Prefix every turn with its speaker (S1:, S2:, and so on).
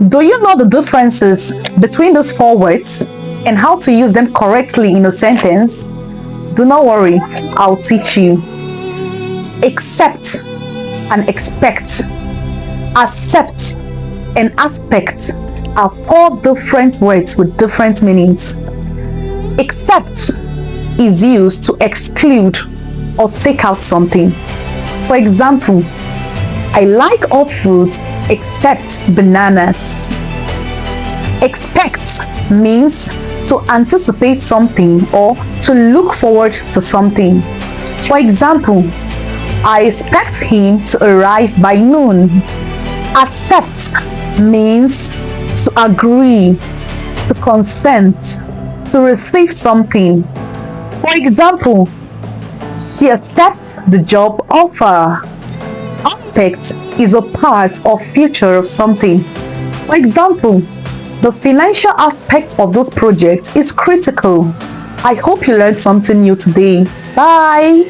S1: Do you know the differences between those four words and how to use them correctly in a sentence? Do not worry, I'll teach you. Accept and expect, accept and aspect are four different words with different meanings. Accept is used to exclude or take out something. For example, I like all fruits except bananas. Expect means to anticipate something or to look forward to something. For example, I expect him to arrive by noon. Accept means to agree, to consent, to receive something. For example, he accepts the job offer. Aspect is a part or feature of something. For example, the financial aspect of those projects is critical. I hope you learned something new today. Bye!